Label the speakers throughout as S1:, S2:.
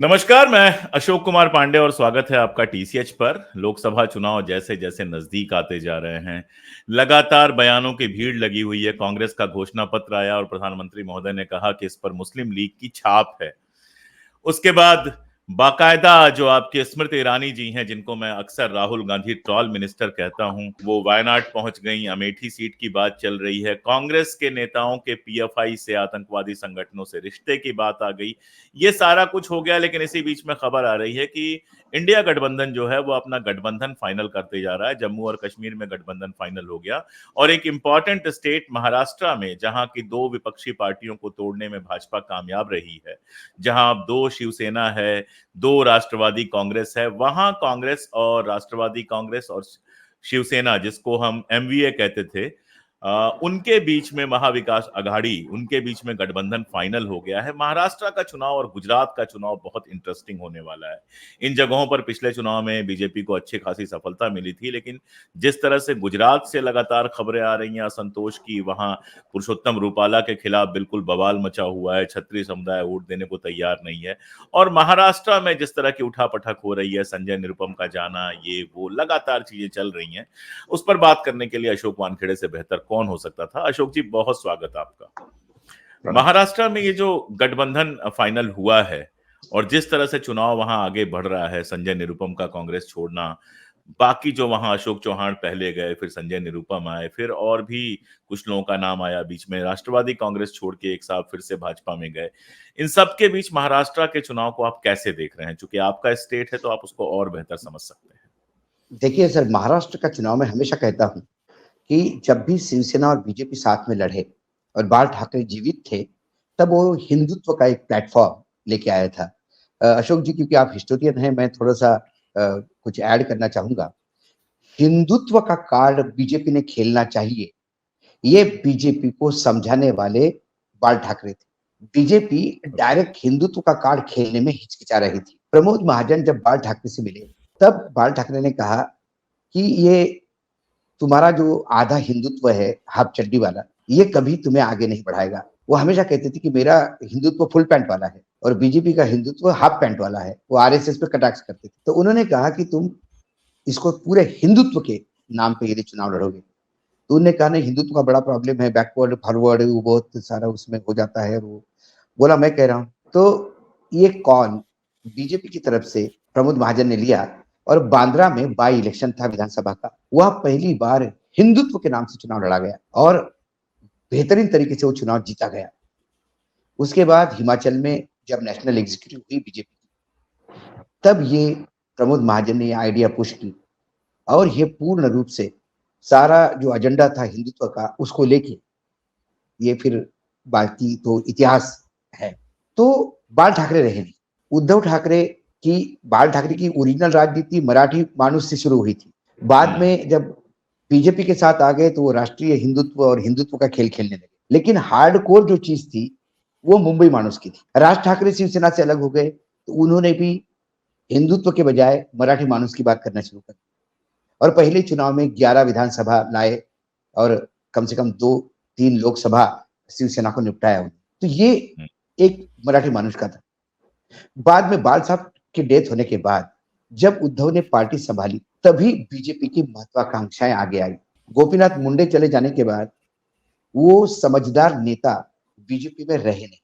S1: नमस्कार, मैं अशोक कुमार पांडे और स्वागत है आपका टीसीएच पर। लोकसभा चुनाव जैसे जैसे नजदीक आते जा रहे हैं, लगातार बयानों की भीड़ लगी हुई है। कांग्रेस का घोषणा पत्र आया और प्रधानमंत्री महोदय ने कहा कि इस पर मुस्लिम लीग की छाप है। उसके बाद बाकायदा जो आपके स्मृति ईरानी जी हैं, जिनको मैं अक्सर राहुल गांधी ट्रॉल मिनिस्टर कहता हूं, वो वायनाड पहुंच गई। अमेठी सीट की बात चल रही है। कांग्रेस के नेताओं के पीएफआई से, आतंकवादी संगठनों से रिश्ते की बात आ गई। ये सारा कुछ हो गया, लेकिन इसी बीच में खबर आ रही है कि इंडिया गठबंधन जो है वो अपना गठबंधन फाइनल करते जा रहा है। जम्मू और कश्मीर में गठबंधन फाइनल हो गया और एक इंपॉर्टेंट स्टेट महाराष्ट्र में, जहां की दो विपक्षी पार्टियों को तोड़ने में भाजपा कामयाब रही है, जहां अब दो शिवसेना है, दो राष्ट्रवादी कांग्रेस है, वहां कांग्रेस और राष्ट्रवादी कांग्रेस और शिवसेना, जिसको हम एमवीए कहते थे, उनके बीच में महाविकास आघाड़ी, उनके बीच में गठबंधन फाइनल हो गया है। महाराष्ट्र का चुनाव और गुजरात का चुनाव बहुत इंटरेस्टिंग होने वाला है। इन जगहों पर पिछले चुनाव में बीजेपी को अच्छी खासी सफलता मिली थी, लेकिन जिस तरह से गुजरात से लगातार खबरें आ रही हैं असंतोष की, वहां पुरुषोत्तम रूपाला के खिलाफ बिल्कुल बवाल मचा हुआ है, क्षत्रिय समुदाय वोट देने को तैयार नहीं है। और महाराष्ट्र में जिस तरह की उठापटक हो रही है, संजय निरुपम का जाना, ये वो लगातार चीजें चल रही हैं। उस पर बात करने के लिए अशोक वानखेड़े से बेहतर कौन हो सकता था। अशोक जी, बहुत स्वागत आपका। महाराष्ट्र में ये जो गठबंधन फाइनल हुआ है और जिस तरह से चुनाव वहां आगे बढ़ रहा है, संजय निरुपम का कांग्रेस छोड़ना, बाकी जो वहां अशोक चौहान पहले गए, फिर संजय निरुपम आए, फिर और भी कुछ लोगों का नाम आया बीच में, राष्ट्रवादी कांग्रेस छोड़ के एक साथ फिर से भाजपा में गए। इन सब के बीच महाराष्ट्र के चुनाव को आप कैसे देख रहे हैं? चूंकि आपका स्टेट है तो आप उसको और बेहतर समझ सकते हैं।
S2: देखिए सर, महाराष्ट्र का चुनाव मैं हमेशा कहता हूं कि जब भी शिवसेना और बीजेपी साथ में लड़े और बाल ठाकरे जीवित थे, तब वो हिंदुत्व का एक प्लेटफॉर्म लेके आया था। अशोक जी, क्योंकि आप हिस्टोरियन हैं, मैं थोड़ा सा कुछ ऐड करना चाहूंगा। हिंदुत्व का कार्ड बीजेपी ने खेलना चाहिए, ये बीजेपी को समझाने वाले बाल ठाकरे थे। बीजेपी डायरेक्ट हिंदुत्व का कार्ड खेलने में हिचकिचा रही थी। प्रमोद महाजन जब बाल ठाकरे से मिले, तब बाल ठाकरे ने कहा कि ये तुम्हारा जो आधा हिंदुत्व है, हाफ चड्डी वाला, ये कभी तुम्हें आगे नहीं बढ़ाएगा। वो हमेशा कहते थे कि मेरा हिंदुत्व फुल पैंट वाला है और बीजेपी का हिंदुत्व हाफ पैंट वाला है। वो आरएसएस पे कटाक्ष करते थे। तो उन्होंने कहा कि तुम इसको पूरे हिंदुत्व के नाम पे यदि चुनाव लड़ोगे, तो उन्होंने कहा नहीं, हिंदुत्व का बड़ा प्रॉब्लम है, बैकवर्ड फॉरवर्ड वो बहुत सारा उसमें हो जाता है। वो बोला मैं कह रहा हूँ। तो ये कॉल बीजेपी की तरफ से प्रमोद महाजन ने लिया और बांद्रा में बाई इलेक्शन था विधानसभा का, वह पहली बार हिंदुत्व के नाम से चुनाव लड़ा गया और बेहतरीन तरीके से वो चुनाव जीता गया। उसके बाद हिमाचल में जब नेशनल एग्जीक्यूटिव हुई बीजेपी की, तब ये प्रमोद महाजन ने ये आइडिया पुश की और ये पूर्ण रूप से सारा जो एजेंडा था हिंदुत्व का, उसको लेके ये फिर बाकी तो इतिहास है। तो बाल ठाकरे रहे नहीं। उद्धव ठाकरे बाल ठाकरे की ओरिजिनल राजनीति मराठी मानुष से शुरू हुई थी। बाद में जब बीजेपी के साथ आ गए तो वो राष्ट्रीय हिंदुत्व और हिंदुत्व का खेल खेलने लगे। लेकिन हार्डकोर जो चीज थी वो मुंबई मानुष की थी। राज ठाकरे शिवसेना से अलग हो गए तो उन्होंने भी हिंदुत्व के बजाय मराठी मानुष की बात करना शुरू कर दी और पहले चुनाव में 11 विधानसभा लाए और कम से कम 2-3 लोकसभा शिवसेना को निपटाया। तो ये एक मराठी मानुष का था। बाद में बाल साहब की डेथ होने के बाद जब उद्धव ने पार्टी संभाली, तभी बीजेपी की महत्वाकांक्षाएं आगे आई। गोपीनाथ मुंडे चले जाने के बाद वो समझदार नेता बीजेपी में रहे नहीं।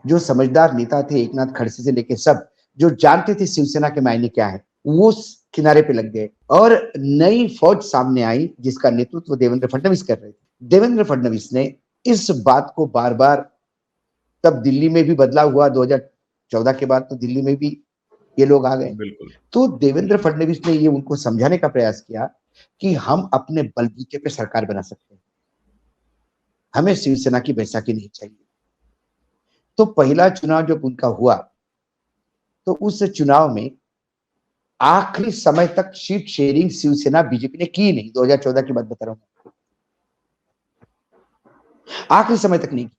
S2: जो समझदार नेता थे, एकनाथ खड़से से लेके सब, जो जानते थे शिवसेना के मायने क्या है, वो किनारे पे लग गए और नई फौज सामने आई जिसका नेतृत्व देवेंद्र फडणवीस कर रहे थे। देवेंद्र फडणवीस ने इस बात को बार बार, तब दिल्ली में भी बदलाव हुआ 2014 के बाद, तो दिल्ली में भी ये लोग आ गए। तो देवेंद्र फडणवीस ने ये उनको समझाने का प्रयास किया कि हम अपने बलबूते पे सरकार बना सकते हैं, हमें शिवसेना की बैसाखी नहीं चाहिए। तो पहला चुनाव जब उनका हुआ तो उस चुनाव में आखिरी समय तक सीट शेयरिंग शिवसेना बीजेपी ने की नहीं। 2014 की बात बता रहा हूं, आखिरी समय तक नहीं की।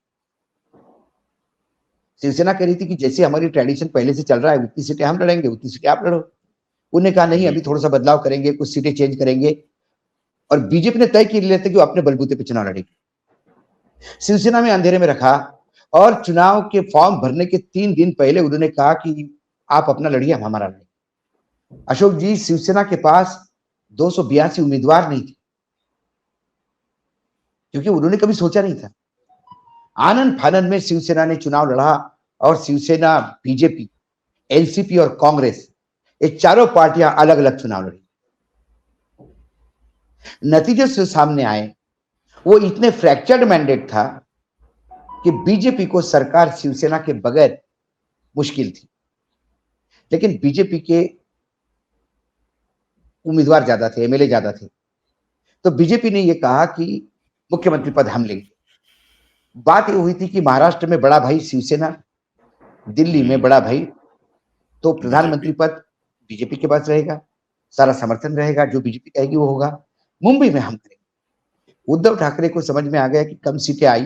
S2: शिवसेना कह रही थी कि जैसे हमारी ट्रेडिशन पहले से चल रहा है, उतनी सीटें हम लड़ेंगे, उतनी सीटें आप लड़ो। उन्होंने कहा नहीं, अभी थोड़ा सा बदलाव करेंगे, कुछ सीटें चेंज करेंगे। और बीजेपी ने तय कर लिया था कि वो अपने बलबूते पे चुनाव लड़ेगी। शिवसेना में अंधेरे में रखा और चुनाव के फॉर्म भरने के 3 दिन पहले उन्होंने कहा कि आप अपना लड़िए, हम हमारा लड़ेंगे। अशोक जी, शिवसेना के पास 282 उम्मीदवार नहीं थे, क्योंकि उन्होंने कभी सोचा नहीं था। आनंद फानन में शिवसेना ने चुनाव लड़ा और शिवसेना, बीजेपी, एनसीपी और कांग्रेस, ये चारों पार्टियां अलग अलग चुनाव लड़ी। नतीजे से सामने आए, वो इतने फ्रैक्चर्ड मैंडेट था कि बीजेपी को सरकार शिवसेना के बगैर मुश्किल थी, लेकिन बीजेपी के उम्मीदवार ज्यादा थे, एमएलए ज्यादा थे, तो बीजेपी ने यह कहा कि मुख्यमंत्री पद हम लेंगे। बात यह हुई थी कि महाराष्ट्र में बड़ा भाई शिवसेना, दिल्ली में बड़ा भाई, तो प्रधानमंत्री पद बीजेपी के पास रहेगा, सारा समर्थन रहेगा, जो बीजेपी कहेगी वो होगा। मुंबई में हम करेंगे। उद्धव ठाकरे को समझ में आ गया कि कम सीटें आई,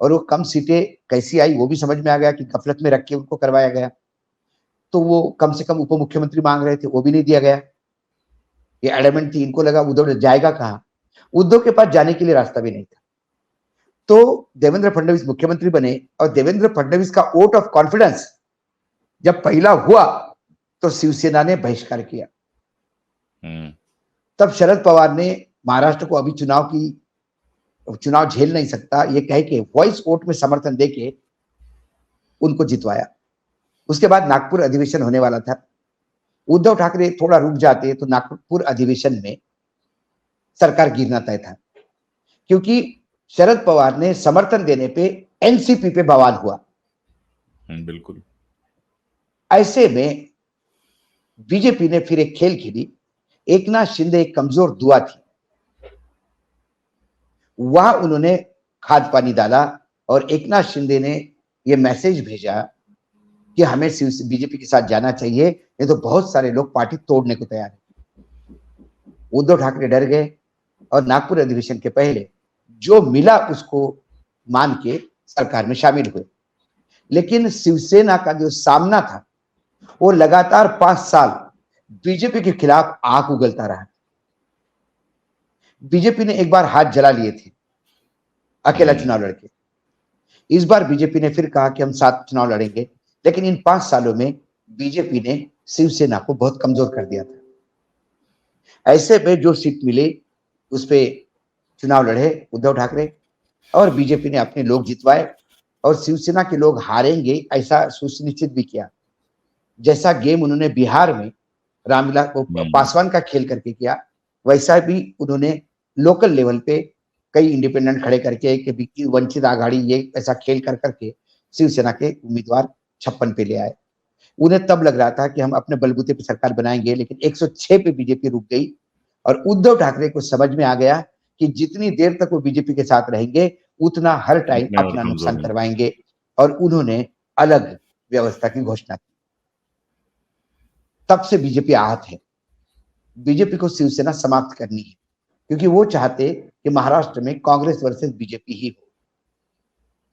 S2: और वो कम सीटें कैसी आई वो भी समझ में आ गया कि गफलत में रख के उनको करवाया गया। तो वो कम से कम उप मुख्यमंत्री मांग रहे थे, वो भी नहीं दिया गया। ये एडमेंट थी, इनको लगा उद्धव जाएगा कहाँ, उद्धव के पास जाने के लिए रास्ता भी नहीं था। तो देवेंद्र फडणवीस मुख्यमंत्री बने, और देवेंद्र फडणवीस का वोट ऑफ कॉन्फिडेंस जब पहला हुआ तो शिवसेना ने बहिष्कार किया। तब शरद पवार ने महाराष्ट्र को अभी चुनाव झेल नहीं सकता ये कह के वॉइस वोट में समर्थन देके उनको जितवाया। उसके बाद नागपुर अधिवेशन होने वाला था। उद्धव ठाकरे थोड़ा रुक जाते तो नागपुर अधिवेशन में सरकार गिरना तय था, क्योंकि शरद पवार ने समर्थन देने पे एनसीपी पे बवाल हुआ।
S1: बिल्कुल।
S2: ऐसे में बीजेपी ने फिर एक खेल खेली। एकनाथ शिंदे एक कमजोर दुआ थी, वहां उन्होंने खाद पानी डाला और एकनाथ शिंदे ने यह मैसेज भेजा कि हमें बीजेपी के साथ जाना चाहिए, नहीं तो बहुत सारे लोग पार्टी तोड़ने को तैयार हैं। उद्धव ठाकरे डर गए और नागपुर अधिवेशन के पहले जो मिला उसको मान के सरकार में शामिल हुए। लेकिन शिवसेना का जो सामना था वो लगातार 5 साल बीजेपी के खिलाफ आग उगलता रहा। बीजेपी ने एक बार हाथ जला लिए थे अकेला चुनाव लड़के। इस बार बीजेपी ने फिर कहा कि हम 7 चुनाव लड़ेंगे, लेकिन इन 5 सालों में बीजेपी ने शिवसेना को बहुत कमजोर कर दिया था। ऐसे में जो सीट मिले उस पे चुनाव लड़े उद्धव ठाकरे, और बीजेपी ने अपने लोग जितवाए, और शिवसेना के लोग हारेंगे ऐसा सुनिश्चित भी किया। जैसा गेम उन्होंने बिहार में रामविलास पासवान का खेल करके किया, वैसा भी उन्होंने लोकल लेवल पे कई इंडिपेंडेंट खड़े करके कि वंचित आघाड़ी, ये ऐसा खेल कर करके शिवसेना के उम्मीदवार 56 पे ले आए। उन्हें तब लग रहा था कि हम अपने बलबूते पे सरकार बनाएंगे, लेकिन 106 पे बीजेपी रुक गई। और उद्धव ठाकरे को समझ में आ गया कि जितनी देर तक वो बीजेपी के साथ रहेंगे उतना हर टाइम अपना नुकसान करवाएंगे, और उन्होंने अलग व्यवस्था की घोषणा की। तब से बीजेपी आहत है। बीजेपी को शिवसेना समाप्त करनी है, क्योंकि वो चाहते कि महाराष्ट्र में कांग्रेस वर्सेस बीजेपी ही हो।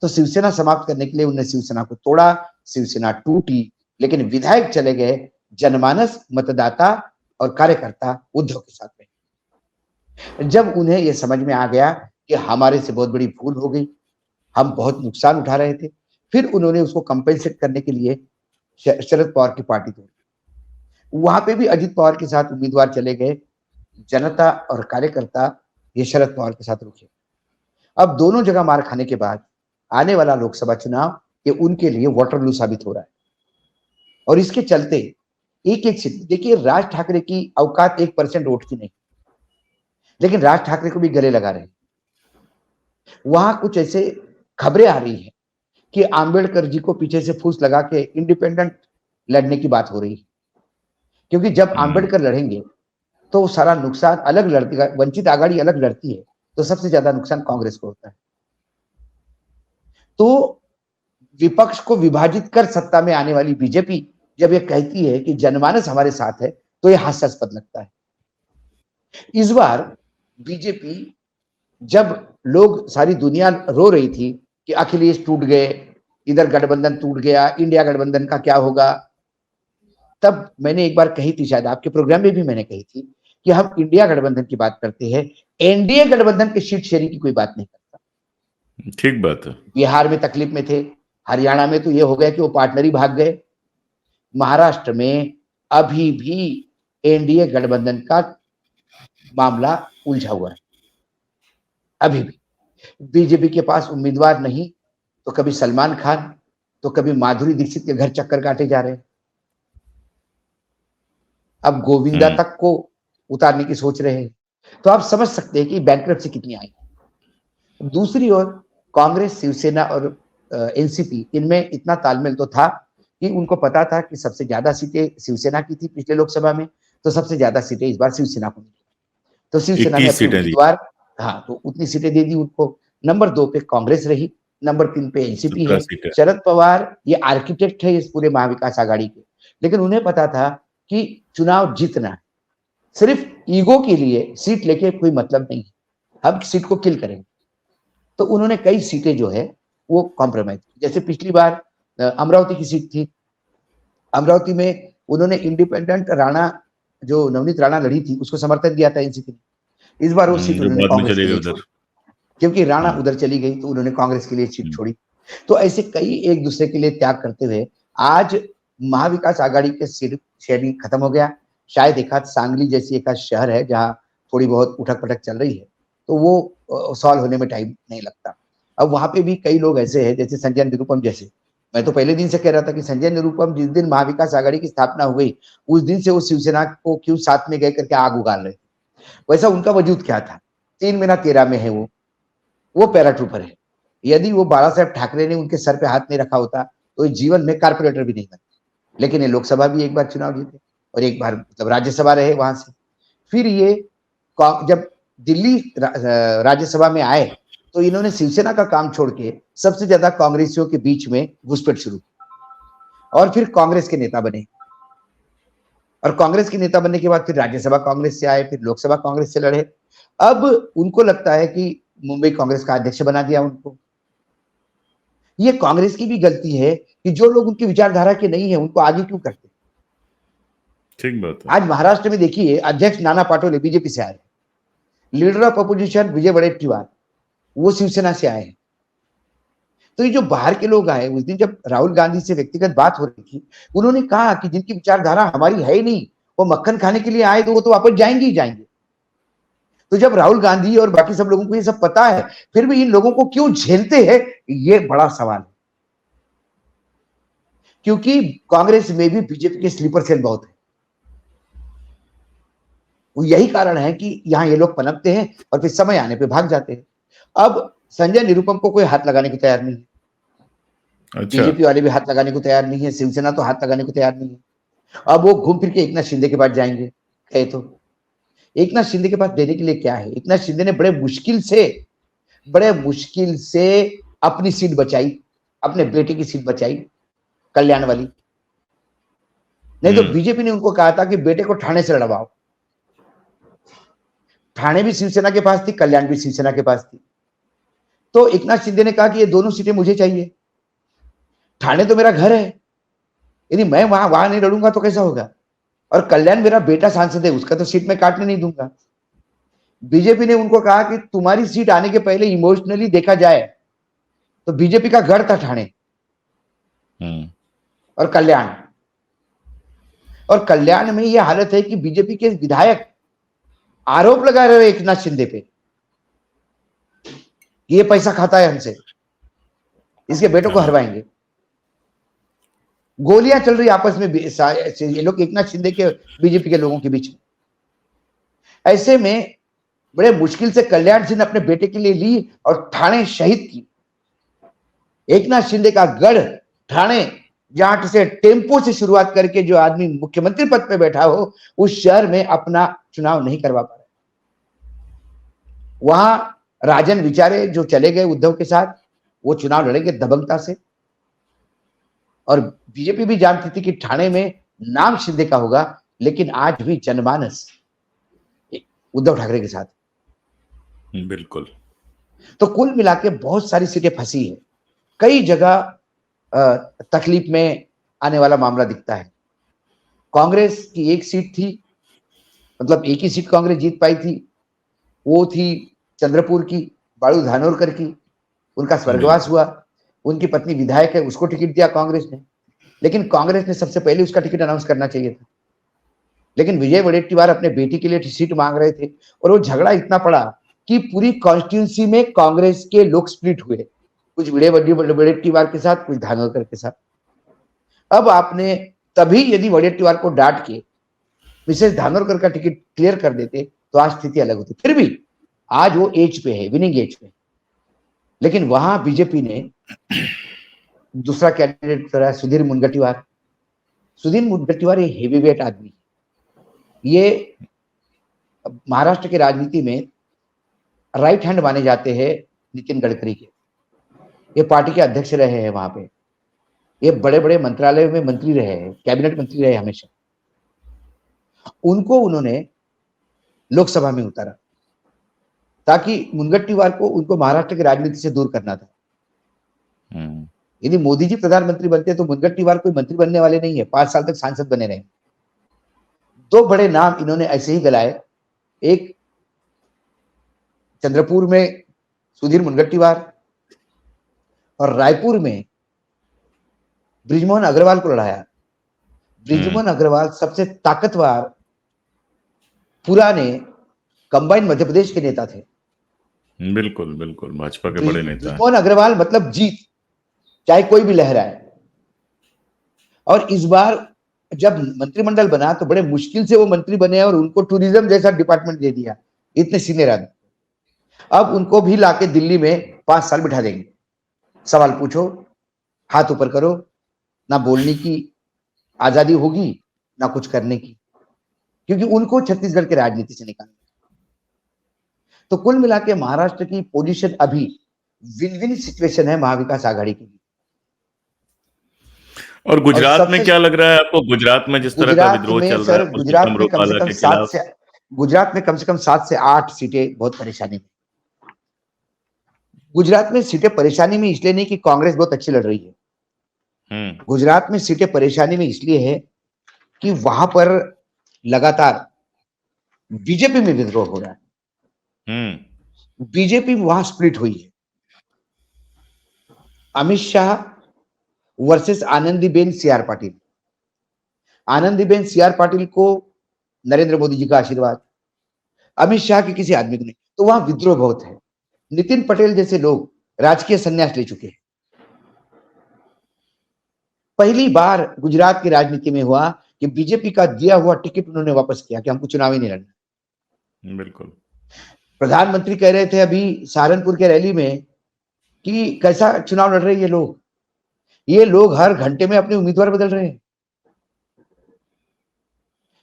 S2: तो शिवसेना समाप्त करने के लिए उन्होंने शिवसेना को तोड़ा, शिवसेना टूटी, लेकिन विधायक चले गए, जनमानस, मतदाता और कार्यकर्ता उद्धव के साथ रहे। जब उन्हें यह समझ में आ गया कि हमारे से बहुत बड़ी भूल हो गई, हम बहुत नुकसान उठा रहे थे, फिर उन्होंने उसको कंपेंसेट करने के लिए शरद पवार की पार्टी तोड़ी। वहां पे भी अजित पवार के साथ उम्मीदवार चले गए। जनता और कार्यकर्ता ये शरद पवार के साथ रुके। अब दोनों जगह मार खाने के बाद आने वाला लोकसभा चुनाव ये उनके लिए वाटरलू साबित हो रहा है। और इसके चलते एक एक सीट, देखिए राज ठाकरे की औकात 1% वोट की नहीं, लेकिन राज ठाकरे को भी गले लगा रहे हैं। वहां कुछ ऐसे खबरें आ रही है कि आंबेडकर जी को पीछे से फूस लगा के इंडिपेंडेंट लड़ने की बात हो रही है, क्योंकि जब आंबेडकर लड़ेंगे तो सारा नुकसान अलग लड़ती, वंचित आघाड़ी अलग लड़ती है तो सबसे ज्यादा नुकसान कांग्रेस को होता है। तो विपक्ष को विभाजित कर सत्ता में आने वाली बीजेपी जब ये कहती है कि जनमानस हमारे साथ है, तो ये हास्यास्पद लगता है। इस बार बीजेपी, जब लोग, सारी दुनिया रो रही थी कि अखिलेश टूट गए, इधर गठबंधन टूट गया, इंडिया गठबंधन का क्या होगा, तब मैंने एक बार कही थी, शायद आपके प्रोग्राम में भी मैंने कही थी, कि हम इंडिया गठबंधन की बात करते हैं, एनडीए गठबंधन के सीट शेयरिंग की कोई बात नहीं करता।
S1: ठीक बात है।
S2: बिहार में तकलीफ में थे, हरियाणा में तो ये हो गया कि वो पार्टनर ही भाग गए। महाराष्ट्र में अभी भी एनडीए गठबंधन का मामला उलझा हुआ है। अभी भी बीजेपी के पास उम्मीदवार नहीं, तो कभी सलमान खान, तो कभी माधुरी दीक्षित के घर चक्कर काटे जा रहे हैं। अब गोविंदा तक को उतारने की सोच रहे हैं। तो आप समझ सकते हैं कि बैंक्रप्सी कितनी आई। दूसरी ओर कांग्रेस, शिवसेना और एनसीपी, इनमें इतना तालमेल तो था कि उनको पता था कि सबसे ज्यादा सीटें शिवसेना की थी पिछले लोकसभा में, तो सबसे ज्यादा सीटें इस बार शिवसेना को मिली। तो शिवसेना ने
S1: 21
S2: अपने
S1: सीटें दी,
S2: उम्मीदवार, हाँ, तो उतनी सीटें दे दी उनको। नंबर 2 पे कांग्रेस रही, नंबर 3 पे एनसीपी
S1: 17
S2: है।
S1: सीटें।
S2: शरद पवार ये आर्किटेक्ट है इस पूरे महाविकास आघाड़ी के, लेकिन उन्हें पता था कि चुनाव जीतना है, सिर्फ ईगो के लिए सीट लेके कोई मतलब नहीं है, हम सीट को किल करेंगे। तो उन्होंने कई सीटें जो है वो कॉम्प्रोमाइज, जैसे पिछली बार अमरावती की सीट थी, अमरावती में उन्होंने इंडिपेंडेंट राणा, जो नवनीत राणा लड़ी थी, उसको समर्थन दिया था एनसीपी ने। इस बार वो सीट
S1: जो
S2: उन्होंने
S1: बाद में
S2: कांग्रेस के
S1: चले गए
S2: लिए
S1: उधर।
S2: छोड़ी, क्योंकि राणा
S1: हम्म,
S2: उधर चली गई तो उन्होंने कांग्रेस के लिए सीट
S1: हम्म,
S2: छोड़ी। तो ऐसे कई एक दूसरे के लिए त्याग करते हुए आज महाविकास आघाड़ी के सीट शेयरिंग खत्म हो गया। शायद एक आध सांगली जैसी एक आध शहर है जहां थोड़ी बहुत उठक पटक चल रही है, तो वो सॉल्व होने में टाइम नहीं लगता। अब वहां पे भी कई लोग ऐसे हैं, जैसे संजय निरुपम जैसे। मैं तो पहले दिन से कह रहा था कि संजय निरुपम जिस दिन महाविकास आघाड़ी की स्थापना हो गई, उस दिन से वो शिवसेना को क्यों साथ में गए करके आग उगाल रहे थे। वैसा उनका वजूद क्या था, 3 महीना 13 में है वो पैराट्रूपर है। यदि वो बाला साहेब ठाकरे ने उनके सर पे हाथ नहीं रखा होता तो जीवन में कारपोरेटर भी नहीं बनते। लेकिन ये लोकसभा भी एक बार चुनाव जीते और एक बार मतलब राज्यसभा रहे वहां से। फिर ये जब दिल्ली राज्यसभा में आए तो इन्होंने शिवसेना का काम छोड़ के सबसे ज्यादा कांग्रेसियों के बीच में घुसपैठ शुरू की और फिर कांग्रेस के नेता बने। और कांग्रेस के नेता बनने के बाद फिर राज्यसभा कांग्रेस से आए, फिर लोकसभा कांग्रेस से लड़े। अब उनको लगता है कि मुंबई कांग्रेस का अध्यक्ष बना दिया उनको। ये कांग्रेस की भी गलती है कि जो लोग उनकी विचारधारा के नहीं है उनको आगे क्यों करते।
S1: ठीक बात है।
S2: आज महाराष्ट्र में देखिए, अध्यक्ष नाना पाटोले बीजेपी से आए, लीडर ऑफ अपोजिशन विजय वडेट्टीवार वो शिवसेना से आए हैं। तो ये जो बाहर के लोग आए, उस दिन जब राहुल गांधी से व्यक्तिगत बात हो रही थी, उन्होंने कहा कि जिनकी विचारधारा हमारी है ही नहीं, वो मक्खन खाने के लिए आए तो वो तो वापस जाएंगे ही जाएंगे। तो जब राहुल गांधी और बाकी सब लोगों को ये सब पता है, फिर भी इन लोगों को क्यों झेलते हैं, ये बड़ा सवाल है। क्योंकि कांग्रेस में भी बीजेपी के स्लीपर सेल बहुत है। वो यही कारण है कि यहां ये लोग पनपते हैं और फिर समय आने पे भाग जाते हैं। अब संजय निरुपम को कोई हाथ लगाने को तैयार नहीं है,
S1: अच्छा।
S2: बीजेपी वाले भी हाथ लगाने को तैयार नहीं है, शिवसेना तो हाथ लगाने को तैयार नहीं है। अब वो घूम फिर के एकनाथ शिंदे के पास जाएंगे, कहे तो एकनाथ शिंदे के पास देने के लिए क्या है। एकनाथ शिंदे ने बड़े मुश्किल से अपनी सीट बचाई, अपने बेटे की सीट बचाई, कल्याण वाली। नहीं तो बीजेपी ने उनको कहा था कि बेटे को ठाणे से लड़वाओ। ठाणे भी शिवसेना के पास थी, कल्याण भी शिवसेना के पास थी। तो एकनाथ शिंदे ने कहा कि ये दोनों सीटें मुझे चाहिए, ठाणे तो मेरा घर है, यदि मैं वहां नहीं लड़ूंगा तो कैसा होगा। और कल्याण मेरा बेटा सांसद है, उसका तो सीट मैं काटने नहीं दूंगा। बीजेपी ने उनको कहा कि तुम्हारी सीट आने के पहले इमोशनली देखा जाए तो बीजेपी का गढ़ था ठाणे और कल्याण। और कल्याण में यह हालत है कि बीजेपी के विधायक आरोप लगा रहे हैं एकनाथ शिंदे पे, ये पैसा खाता है हमसे, इसके बेटों को हरवाएंगे। गोलियां चल रही आपस में ये लोग एकनाथ शिंदे के बीजेपी के लोगों के बीच में। ऐसे में बड़े मुश्किल से कल्याण सिंह अपने बेटे के लिए ली और ठाणे शहीद की। एकनाथ शिंदे का गढ़ ठाणे, जहां से टेम्पो से शुरुआत करके जो आदमी मुख्यमंत्री पद पे बैठा हो, उस शहर में अपना चुनाव नहीं करवा पा रहे। वहां राजन विचारे जो चले गए उद्धव के साथ, वो चुनाव लड़ेंगे दबंगता से। और बीजेपी भी जानती थी कि ठाणे में नाम शिंदे का होगा, लेकिन आज भी जनमानस उद्धव ठाकरे के साथ।
S1: बिल्कुल।
S2: तो कुल मिला के बहुत सारी सीटें फंसी है, कई जगह तकलीफ में आने वाला मामला दिखता है। कांग्रेस की एक सीट थी, मतलब एक ही सीट कांग्रेस जीत पाई थी, वो थी चंद्रपुर की, बाळू धानोरकर की। उनका स्वर्गवास हुआ, उनकी पत्नी विधायक है, उसको टिकट दिया कांग्रेस ने। लेकिन कांग्रेस ने सबसे पहले उसका टिकट अनाउंस करना चाहिए था। लेकिन विजय वडेट्टीवार अपने बेटी के लिए सीट मांग रहे थे और वो झगड़ा इतना पड़ा कि पूरी कॉन्स्टिट्यूंसी में कांग्रेस के लोग स्प्लिट हुए, कुछ विजय वडेट्टीवार के साथ, कुछ धानोरकर के साथ। अब आपने तभी यदि वडेट्टीवार को डांट के मिसेस धानोरकर का टिकट क्लियर कर देते तो आज स्थिति अलग होती। फिर भी आज वो एज पे है, विनिंग एज पे, लेकिन वहां बीजेपी ने दूसरा कैंडिडेट करा, सुधीर मुनगंटीवार। सुधीर मुनगंटीवार ये हेवीवेट आदमी, ये महाराष्ट्र की राजनीति में राइट हैंड माने जाते हैं नितिन गडकरी के। ये पार्टी के अध्यक्ष रहे हैं वहां पे, ये बड़े बड़े मंत्रालय में मंत्री रहे हैं, कैबिनेट मंत्री रहे हमेशा। उनको उन्होंने लोकसभा में उतारा ताकि मुनगंटीवार को उनको महाराष्ट्र की राजनीति से दूर करना था। यदि मोदी जी प्रधानमंत्री बनते तो मुनगंटीवार कोई मंत्री बनने वाले नहीं है, 5 साल तक सांसद बने रहे। 2 बड़े नाम इन्होंने ऐसे ही गलाए, एक चंद्रपुर में सुधीर मुनगंटीवार और रायपुर में बृजमोहन अग्रवाल को लड़ाया। बृजमोहन अग्रवाल सबसे ताकतवर पुराने कंबाइंड मध्य प्रदेश के नेता थे।
S1: बिल्कुल बिल्कुल, भाजपा के बड़े नेता।
S2: बृजमोहन अग्रवाल मतलब जीत, चाहे कोई भी लहराए। और इस बार जब मंत्रिमंडल बना तो बड़े मुश्किल से वो मंत्री बने और उनको टूरिज्म जैसा डिपार्टमेंट दे दिया, इतने सीनियर आदमी। अब उनको भी लाके दिल्ली में 5 साल बिठा देंगे, सवाल पूछो, हाथ ऊपर करो, ना बोलने की आजादी होगी ना कुछ करने की, क्योंकि उनको छत्तीसगढ़ की राजनीति से निकालना। तो कुल मिला के महाराष्ट्र की पोजीशन अभी विन विन सिचुएशन है महाविकास आघाड़ी की।
S1: और गुजरात में क्या लग रहा है आपको? गुजरात में जिस तरह का विद्रोह चल रहा है
S2: गुजरात में कम से कम 7 से 8 सीटें बहुत परेशानी में। गुजरात में सीटें परेशानी में इसलिए नहीं कि कांग्रेस बहुत अच्छी लड़ रही है। गुजरात में सीटें परेशानी में इसलिए है कि वहां पर लगातार बीजेपी में विद्रोह हो रहा है। बीजेपी वहां स्प्लिट हुई है। Amit Shah versus Anandiben CR Patil. Anandiben CR Patil को नरेंद्र मोदी जी का आशीर्वाद, अमित शाह के किसी आदमी को नहीं, तो वहां विद्रोह बहुत है। नितिन पटेल जैसे लोग राजकीय संन्यास ले चुके हैं। पहली बार गुजरात की राजनीति में हुआ कि बीजेपी का दिया हुआ टिकट उन्होंने वापस किया कि हमको चुनाव ही नहीं लड़ना।
S1: बिल्कुल।
S2: प्रधानमंत्री कह रहे थे अभी सहारनपुर के रैली में कि कैसा चुनाव लड़ रहे हैं ये लोग हर घंटे में अपने उम्मीदवार बदल रहे हैं।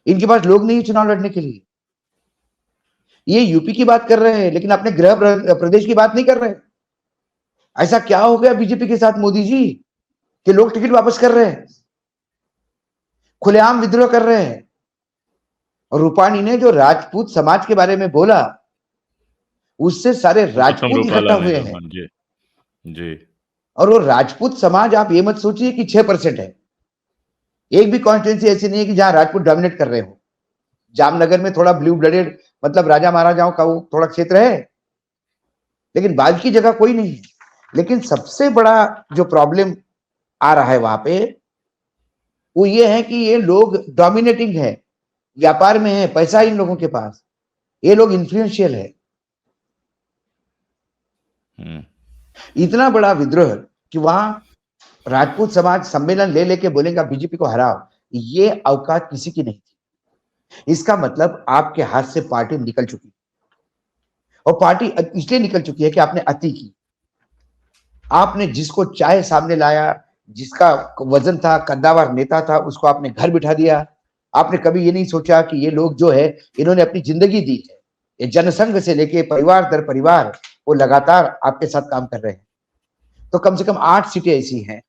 S2: इनके पास लोग नहीं चुनाव लड़ने के लिए। ये यूपी की बात कर रहे हैं लेकिन अपने गृह प्रदेश की बात नहीं कर रहे। ऐसा क्या हो गया बीजेपी के साथ मोदी जी कि लोग टिकट वापस कर रहे हैं, खुलेआम विद्रोह कर रहे हैं। और रूपाणी ने जो राजपूत समाज के बारे में बोला उससे सारे राजपूत इकट्ठा हुए हैं।
S1: जी।
S2: और वो राजपूत समाज, आप ये मत सोचिए कि 6% है। एक भी कॉन्स्टिट्यूंसी ऐसी नहीं है कि जहां राजपूत डोमिनेट कर रहे हो। जामनगर में थोड़ा ब्लू ब्लडेड मतलब राजा महाराजाओं का वो थोड़ा क्षेत्र है, लेकिन बाकी की जगह कोई नहीं है। लेकिन सबसे बड़ा जो प्रॉब्लम आ रहा है वहां पे वो ये है कि ये लोग डोमिनेटिंग है, व्यापार में है, पैसा इन लोगों के पास, ये लोग इन्फ्लुएंशियल है। इतना बड़ा विद्रोह कि वहां राजपूत समाज सम्मेलन ले लेके बोलेगा बीजेपी को हराओ, ये औकात किसी की नहीं थी। इसका मतलब आपके हाथ से पार्टी निकल चुकी, और पार्टी इसलिए निकल चुकी है कि आपने अति की। आपने जिसको चाहे सामने लाया, जिसका वजन था, कद्दावर नेता था, उसको आपने घर बिठा दिया। आपने कभी ये नहीं सोचा कि ये लोग जो है इन्होंने अपनी जिंदगी दी है, ये जनसंघ से लेके परिवार दर परिवार वो लगातार आपके साथ काम कर रहे हैं। तो कम से कम 8 सीटें ऐसी हैं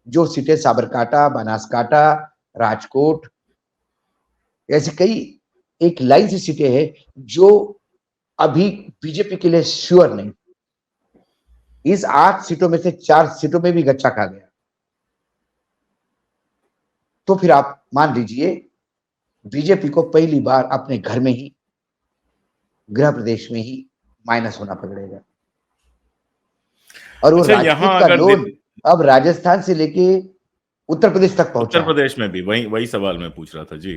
S2: जो सीटें साबरकांठा, बनासकांठा, राजकोट, ऐसी कई एक लाइन से सीटें हैं जो अभी बीजेपी के लिए श्योर नहीं। इस 8 सीटों में से 4 सीटों में भी गच्चा खा गया तो फिर आप मान लीजिए बीजेपी को पहली बार अपने घर में ही, गृह प्रदेश में ही माइनस होना पड़ेगा। और वो राजपूत का लोन अब राजस्थान से लेके उत्तर प्रदेश तक पहुंचा
S1: उत्तर
S2: है।
S1: प्रदेश में भी वही सवाल मैं पूछ रहा था जी।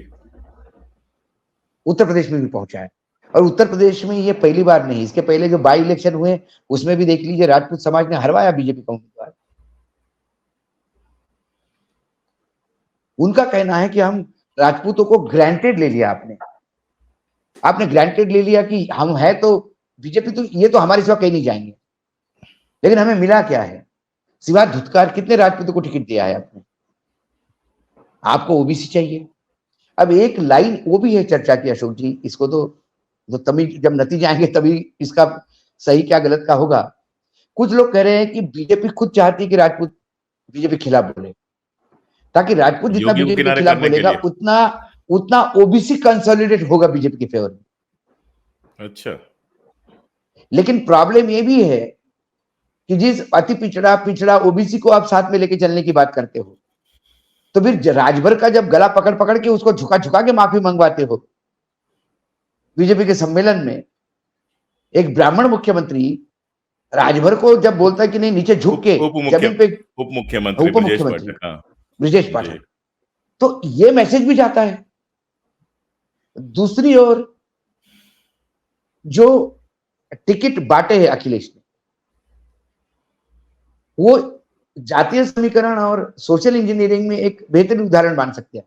S2: उत्तर प्रदेश में भी पहुंचा है। और उत्तर प्रदेश में ये पहली बार नहीं, इसके पहले जो बाई इलेक्शन हुए उसमें भी देख लीजिए, राजपूत समाज ने हरवाया बीजेपी का उम्मीदवार। उनका कहना है कि हम राजपूतों को ग्रांटेड ले लिया, आपने ग्रांटेड ले लिया कि हम है तो बीजेपी, तो ये तो हमारे सिवा कहीं नहीं जाएंगे। लेकिन हमें मिला क्या है सिवा धुतकार? कितने राजपूतों को टिकट दिया है आपने? आपको ओबीसी चाहिए। अब एक लाइन वो भी है चर्चा की अशोक जी, इसको तो तभी जब नतीजे आएंगे तभी इसका सही क्या गलत का होगा। कुछ लोग कह रहे हैं कि बीजेपी खुद चाहती है कि राजपूत बीजेपी के खिलाफ बोले, ताकि राजपूत जितना
S1: योगी को
S2: बीजेपी के
S1: किनारे
S2: खिलाफ
S1: करने के
S2: बोलेगा
S1: लिए।
S2: उतना उतना ओबीसी कंसोलिडेट होगा बीजेपी के फेवर में।
S1: अच्छा।
S2: लेकिन प्रॉब्लम ये भी है कि जिस अति पिछड़ा ओबीसी को आप साथ में लेके चलने की बात करते हो, तो फिर राजभर का जब गला पकड़ पकड़ के उसको झुका झुका के माफी मंगवाते हो बीजेपी के सम्मेलन में, एक ब्राह्मण मुख्यमंत्री राजभर को जब बोलता है कि नहीं नीचे झुक के जमीन पे,
S1: उप मुख्यमंत्री
S2: उप
S1: ब्रजेश
S2: मुख्यमंत्री
S1: पाठक, हाँ
S2: ब्रजेश
S1: जी।
S2: पाठक, तो ये मैसेज भी जाता है। दूसरी ओर जो टिकट बांटे हैं अखिलेश ने, वो जातीय समीकरण और सोशल इंजीनियरिंग में एक बेहतरीन उदाहरण मान सकते हैं।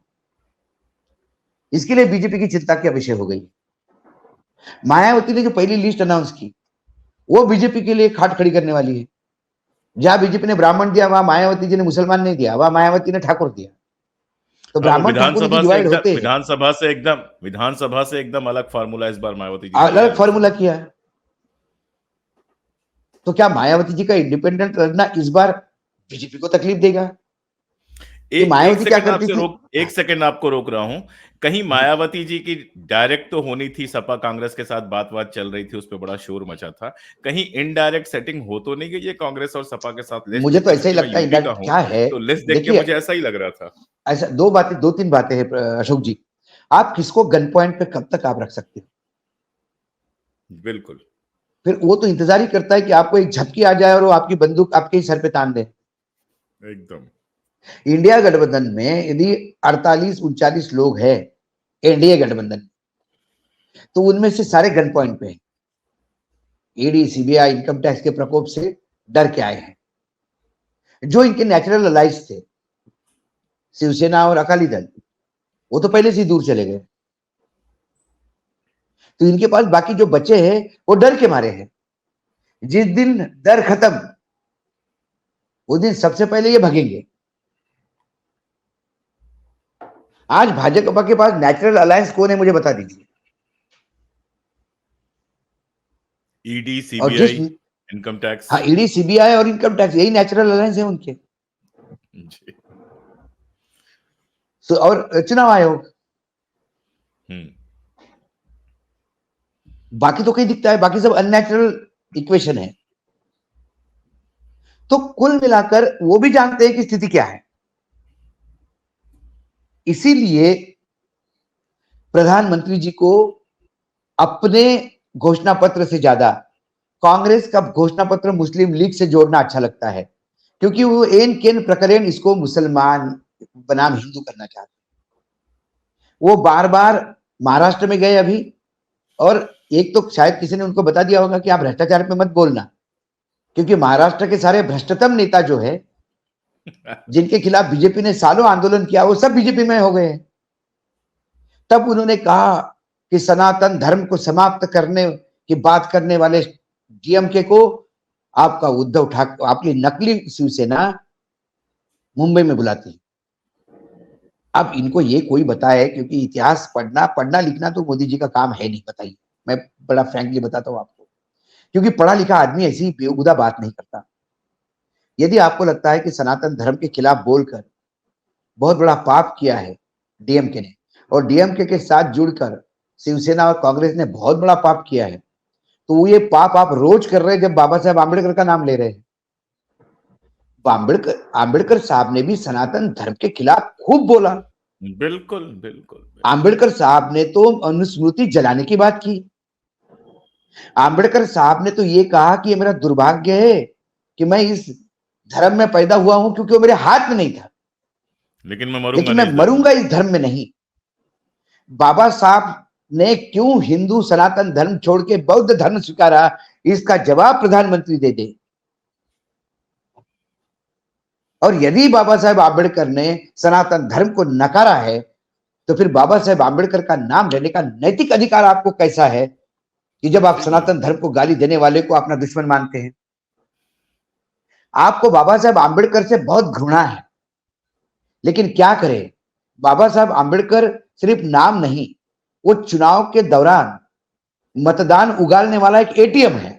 S2: इसके लिए बीजेपी की चिंता का विषय हो गई। मायावती ने जो पहली लिस्ट अनाउंस की वो बीजेपी के लिए खाट खड़ी करने वाली है। जहां बीजेपी ने ब्राह्मण दिया वहां मायावती जी ने मुसलमान नहीं दिया, वहां मायावती ने ठाकुर दिया। तो ब्राह्मण ठाकुर जी डिवाइड होते हैं।
S1: विधानसभा से एकदम अलग फार्मूला इस बार मायावती जी
S2: अलग फार्मूला किया। तो क्या मायावती जी का इंडिपेंडेंट लड़ना इस बार बीजेपी को तकलीफ देगा? मायावती क्या करती थी?
S1: एक सेकंड आपको रोक रहा हूं। कहीं मायावती जी की डायरेक्ट तो होनी थी, सपा कांग्रेस के साथ बात चल रही थी, उस पर बड़ा शोर मचा था। कहीं इनडायरेक्ट सेटिंग हो तो नहीं गई है कांग्रेस और सपा के साथ?
S2: मुझे तो ऐसा ही लगता है। क्या है,
S1: तो लिस्ट देख के मुझे ऐसा ही लग रहा था।
S2: ऐसा दो तीन बातें हैं अशोक जी। आप किसको गन पॉइंट पे कब तक आप रख सकते हो?
S1: बिल्कुल।
S2: फिर वो तो इंतजार ही करता है कि आपको एक झपकी आ जाए और वो आपकी बंदूक आपके ही सर पे तान दे।
S1: एकदम।
S2: इंडिया गठबंधन में यदि 48-39 लोग हैं एनडीए गठबंधन, तो उनमें से सारे गन पॉइंट पे हैं। ईडी, सीबीआई, इनकम टैक्स के प्रकोप से डर के आए हैं। जो इनके नेचुरल अलाइज थे, शिवसेना और अकाली दल, वो तो पहले से ही दूर चले गए। तो इनके पास बाकी जो बचे हैं वो डर के मारे हैं। जिस दिन डर खत्म उस दिन सबसे पहले ये भगेंगे। आज भाजपा के पास नेचुरल अलायंस कौन है मुझे बता दीजिए।
S1: ED, CBI, income tax.
S2: हाँ, ईडी, सीबीआई और इनकम टैक्स, यही नेचुरल अलायंस है उनके
S1: जी।
S2: और चुनाव आयोग, बाकी तो कहीं दिखता है, बाकी सब अननेचुरल इक्वेशन है। तो कुल मिलाकर वो भी जानते हैं कि स्थिति क्या है। इसीलिए प्रधानमंत्री जी को अपने घोषणा पत्र से ज्यादा कांग्रेस का घोषणा पत्र मुस्लिम लीग से जोड़ना अच्छा लगता है, क्योंकि वो एन केन प्रकरण इसको मुसलमान बनाम हिंदू करना चाहते। वो बार बार महाराष्ट्र में गए अभी, और एक तो शायद किसी ने उनको बता दिया होगा कि आप भ्रष्टाचार पे मत बोलना, क्योंकि महाराष्ट्र के सारे भ्रष्टतम नेता जो है जिनके खिलाफ बीजेपी ने सालों आंदोलन किया, वो सब बीजेपी में हो गए हैं। तब उन्होंने कहा कि सनातन धर्म को समाप्त करने की बात करने वाले डीएमके को आपका उद्धव ठाकरे, आपकी नकली शिवसेना मुंबई में बुलाती है। अब इनको ये कोई बताए, क्योंकि इतिहास पढ़ना लिखना तो मोदी जी का काम है नहीं, बताइए। मैं बड़ा फ्रैंकली बताता हूं आपको, क्योंकि पढ़ा लिखा आदमी ऐसी बेहुदा बात नहीं करता। यदि आपको लगता है कि सनातन धर्म के खिलाफ बोलकर बहुत बड़ा पाप किया है डीएमके ने, और डीएमके के साथ जुड़कर शिवसेना और कांग्रेस ने बहुत बड़ा पाप किया है, तो वो ये पाप आप रोज कर रहे हैं जब बाबा साहेब आंबेडकर का नाम ले रहे हैं। आंबेडकर साहब ने भी सनातन धर्म के खिलाफ खूब बोला।
S1: बिल्कुल बिल्कुल।
S2: आंबेडकर साहब ने तो अनुस्मृति जलाने की बात की। आंबेडकर साहब ने तो ये कहा कि ये मेरा दुर्भाग्य है कि मैं इस धर्म में पैदा हुआ हूं, क्योंकि वो मेरे हाथ में नहीं था।
S1: लेकिन मैं मरूंगा
S2: लेकिन
S1: नहीं
S2: मैं
S1: इस धर्म में।
S2: मरूंगा इस धर्म में नहीं। बाबा साहब ने क्यों हिंदू सनातन धर्म छोड़ के बौद्ध धर्म स्वीकारा, इसका जवाब प्रधानमंत्री दे दे। और यदि बाबा साहेब आंबेडकर ने सनातन धर्म को नकारा है, तो फिर बाबा साहेब आंबेडकर का नाम लेने का नैतिक अधिकार आपको कैसा है कि जब आप
S1: बिल्कुल।
S2: सनातन धर्म को गाली देने वाले को अपना दुश्मन मानते हैं। आपको बाबा साहेब आंबेडकर से बहुत घृणा है, लेकिन क्या करें, बाबा साहेब आंबेडकर सिर्फ नाम नहीं, वो चुनाव के दौरान मतदान उगालने वाला एक एटीएम है।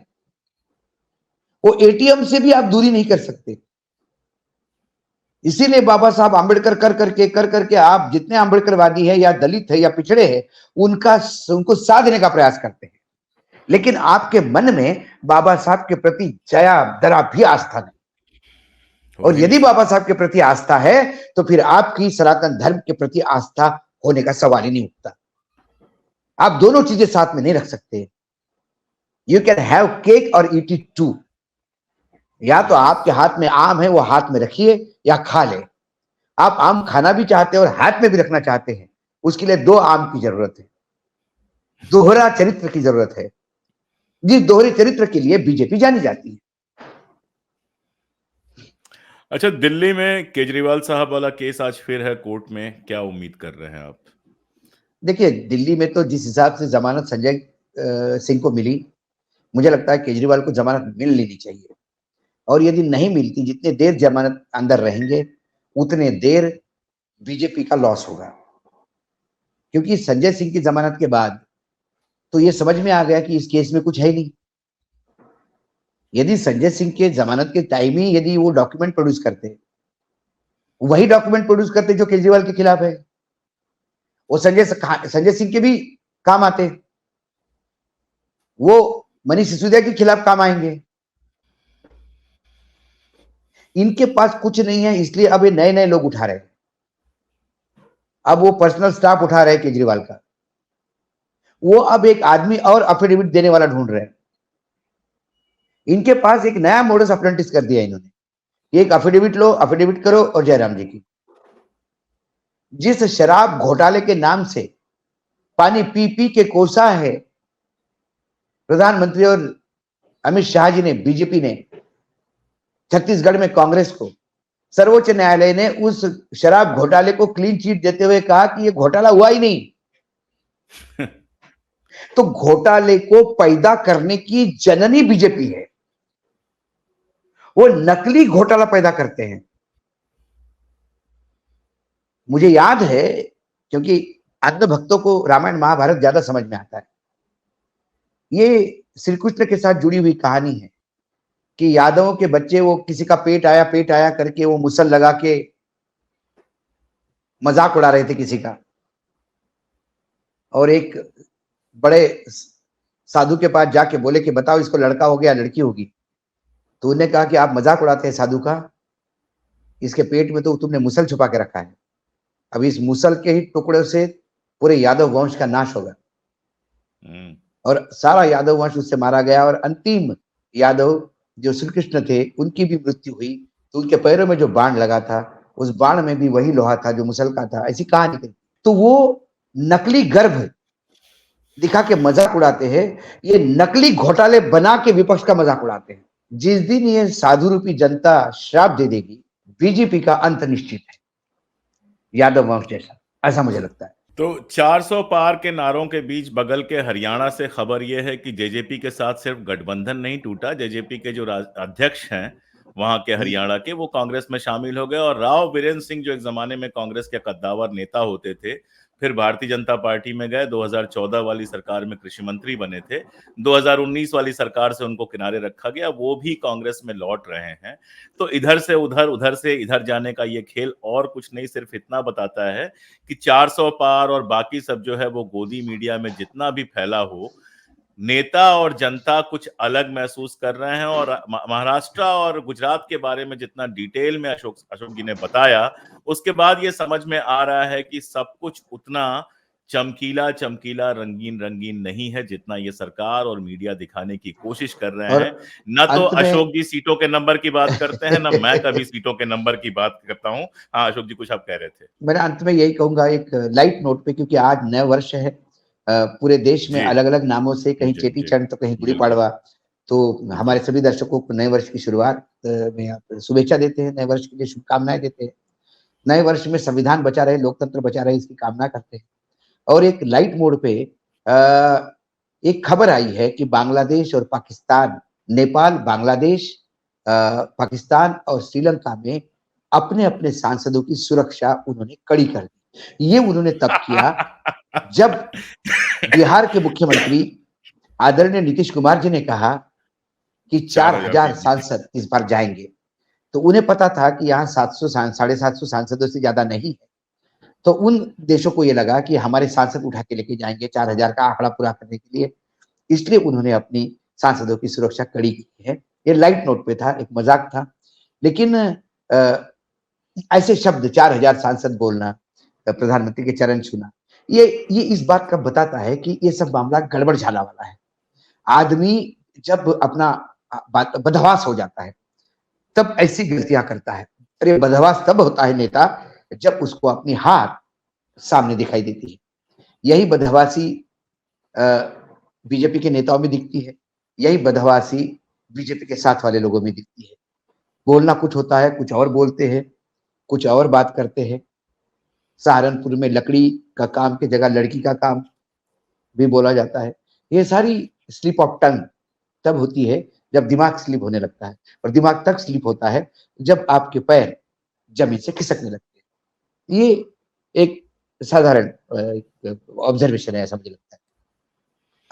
S2: वो एटीएम से भी आप दूरी नहीं कर सकते। इसीलिए बाबा साहब आंबेडकर कर करके आप जितने आंबेडकरवादी है या दलित है या पिछड़े हैं, उनको साथ देने का प्रयास करते हैं। लेकिन आपके मन में बाबा साहब के प्रति जया जरा भी आस्था नहीं। और यदि बाबा साहब के प्रति आस्था है, तो फिर आपकी सनातन धर्म के प्रति आस्था होने का सवाल ही नहीं उठता। आप दोनों चीजें साथ में नहीं रख सकते। यू कैन हैव केक और ईट इट टू। या तो आपके हाथ में आम है, वो हाथ में रखिए या खा ले। आप आम खाना भी चाहते हैं और हाथ में भी रखना चाहते हैं, उसके लिए दो आम की जरूरत है, दोहरा चरित्र की जरूरत है, जिस दोहरे चरित्र के लिए बीजेपी जानी जाती है।
S1: अच्छा, दिल्ली में केजरीवाल साहब वाला केस आज फिर है कोर्ट में, क्या उम्मीद कर रहे हैं आप?
S2: देखिए, दिल्ली में तो जिस हिसाब से जमानत संजय सिंह को मिली, मुझे लगता है केजरीवाल को जमानत मिल लेनी चाहिए। और यदि नहीं मिलती, जितने देर जमानत अंदर रहेंगे उतने देर बीजेपी का लॉस होगा। क्योंकि संजय सिंह की जमानत के बाद तो ये समझ में आ गया कि इस केस में कुछ है ही नहीं। यदि संजय सिंह के जमानत के टाइम ही यदि वो डॉक्यूमेंट प्रोड्यूस करते, वही डॉक्यूमेंट प्रोड्यूस करते जो केजरीवाल के खिलाफ है, वो संजय सिंह के भी काम आते, वो मनीष सिसोदिया के खिलाफ काम आएंगे। इनके पास कुछ नहीं है, इसलिए अब ये नए नए लोग उठा रहे हैं। अब वो पर्सनल स्टाफ उठा रहे हैं केजरीवाल का। वो अब एक आदमी और अफिडेविट देने वाला ढूंढ रहे हैं। इनके पास एक नया मोडस अप्रेंटिस कर दिया इन्होंने। एक अफिडेविट लो, अफिडेविट करो और जयराम जी की। जिस शराब घोटाले के नाम से पानी पी पी के कोसा है प्रधानमंत्री और अमित शाह जी ने, बीजेपी ने छत्तीसगढ़ में कांग्रेस को, सर्वोच्च न्यायालय ने उस शराब घोटाले को क्लीन चिट देते हुए कहा कि ये घोटाला हुआ ही नहीं। तो घोटाले को पैदा करने की जननी बीजेपी है। वो नकली घोटाला पैदा करते हैं। मुझे याद है, क्योंकि अंध भक्तों को रामायण महाभारत ज्यादा समझ में आता है। ये श्री कृष्ण के साथ जुड़ी हुई कहानी है कि यादवों के बच्चे, वो किसी का पेट आया करके वो मुसल लगा के मजाक उड़ा रहे थे किसी का। और एक बड़े साधु के पास जाके बोले कि बताओ इसको लड़का हो गया लड़की होगी। तो उन्होंने कहा कि आप मजाक उड़ाते हैं साधु का, इसके पेट में तो तुमने मुसल छुपा के रखा है। अब इस मुसल के ही टुकड़े से पूरे यादव वंश का नाश होगा। और सारा यादव वंश उससे मारा गया। और अंतिम यादव जो श्री कृष्ण थे, उनकी भी मृत्यु हुई। तो उनके पैरों में जो बाण लगा था, उस बाण में भी वही लोहा था जो मुसल का था। ऐसी कहानी थी। तो वो नकली गर्भ दिखा के मजाक उड़ाते हैं, ये नकली घोटाले बना के विपक्ष का मजाक उड़ाते हैं। जिस दिन ये साधु रूपी जनता श्राप दे देगी, बीजेपी का अंत निश्चित है, यादव वंश जैसा, ऐसा मुझे लगता है।
S1: तो 400 पार के नारों के बीच बगल के हरियाणा से खबर यह है कि जेजेपी के साथ सिर्फ गठबंधन नहीं टूटा, जेजेपी के जो अध्यक्ष हैं वहां के हरियाणा के, वो कांग्रेस में शामिल हो गए। और राव बीरेंद्र सिंह जो एक जमाने में कांग्रेस के कद्दावर नेता होते थे, फिर भारतीय जनता पार्टी में गए, 2014 वाली सरकार में कृषि मंत्री बने थे, 2019 वाली सरकार से उनको किनारे रखा गया, वो भी कांग्रेस में लौट रहे हैं। तो इधर से उधर, उधर से इधर जाने का ये खेल और कुछ नहीं, सिर्फ इतना बताता है कि 400 पार और बाकी सब जो है वो गोदी मीडिया में जितना भी फैला हो, नेता और जनता कुछ अलग महसूस कर रहे हैं। और महाराष्ट्र और गुजरात के बारे में जितना डिटेल में अशोक जी ने बताया, उसके बाद ये समझ में आ रहा है कि सब कुछ उतना चमकीला चमकीला रंगीन रंगीन नहीं है जितना ये सरकार और मीडिया दिखाने की कोशिश कर रहे
S2: और
S1: हैं। न तो
S2: अंत में
S1: अशोक जी सीटों के नंबर की बात करते हैं, न मैं कभी सीटों के नंबर की बात करता हूं। हाँ अशोक जी, कुछ आप कह रहे थे।
S2: मैं अंत में यही कहूंगा एक लाइट नोट पे, क्योंकि आज नया वर्ष है, पूरे देश में
S1: जी
S2: अलग अलग नामों से, कहीं
S1: जी
S2: चेटी
S1: जी,
S2: चंड तो कहीं गुड़ी
S1: बिल्कुल।
S2: पाड़वा। तो
S1: जी
S2: हमारे सभी दर्शकों को नए वर्ष की शुरुआत में आप शुभेच्छा देते हैं, नए वर्ष के लिए शुभकामनाएं देते हैं। नए वर्ष में संविधान बचा रहे, लोकतंत्र बचा रहे, इसकी कामना करते हैं। और एक लाइट मोड पे एक खबर आई है कि बांग्लादेश और पाकिस्तान, नेपाल, बांग्लादेश, पाकिस्तान और श्रीलंका में अपने-अपने सांसदों की सुरक्षा उन्होंने कड़ी कर दी। ये उन्होंने तब किया जब बिहार के मुख्यमंत्री आदरणीय नीतीश कुमार जी ने कहा कि
S1: 4000
S2: 4000
S1: सीट जीती।
S2: सांसद इस बार जाएँगे। तो उन्हें पता था कि यहाँ 700 साढ़े 700 सांसदों से ज़्यादा नहीं है। तो उन देशों को ये लगा कि हमारे सांसद उठा के लेके जाएँगे 4000 का आंकड़ा पूरा करने के लिए, इसलिए उन्होंने अपनी सांसदों की सुरक्षा कड़ी की है। ये लाइट नोट पे था, एक मज़ाक था। लेकिन ऐसे शब्द 4000 सांसद बोलना, प्रधानमंत्री के चरण छूना, ये इस बात का बताता है कि ये सब मामला गड़बड़-झाला वाला है। आदमी जब अपना बात बदहवास हो जाता है, तब ऐसी गलतियाँ करता है। और ये बदहवास तब होता है नेता, जब उसको अपनी हार सामने दिखाई देती है। यही बदहवासी अ, बीजेपी के नेताओं में दिखती है। यही बदहवासी बीजेपी के साथ वाले लोगों में दिखती है। बोलना कुछ होता है, कुछ और बोलते हैं, कुछ और बात करते हैं। सहारनपुर में लकड़ी का काम की जगह लड़की का काम भी बोला जाता है। ये सारी स्लिप ऑफ टंग तब होती है जब दिमाग स्लिप होने लगता है, और दिमाग तब स्लिप होता है जब आपके पैर जमीन से खिसकने लगते हैं। ये एक साधारण ऑब्जर्वेशन है, ऐसा मुझे लगता है।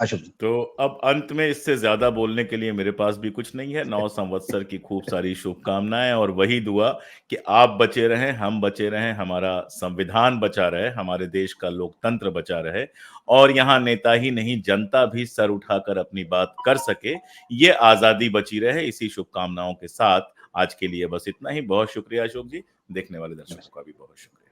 S2: अशोक जी।
S1: तो अब अंत में इससे ज्यादा बोलने के लिए मेरे पास भी कुछ नहीं है। नौ संवत्सर की खूब सारी शुभकामनाएं और वही दुआ कि आप बचे रहें, हम बचे रहें, हमारा संविधान बचा रहे, हमारे देश का लोकतंत्र बचा रहे और यहाँ नेता ही नहीं जनता भी सर उठाकर अपनी बात कर सके, ये आजादी बची रहे। इसी शुभकामनाओं के साथ आज के लिए बस इतना ही। बहुत शुक्रिया अशोक जी। देखने वाले दर्शकों का भी बहुत शुक्रिया।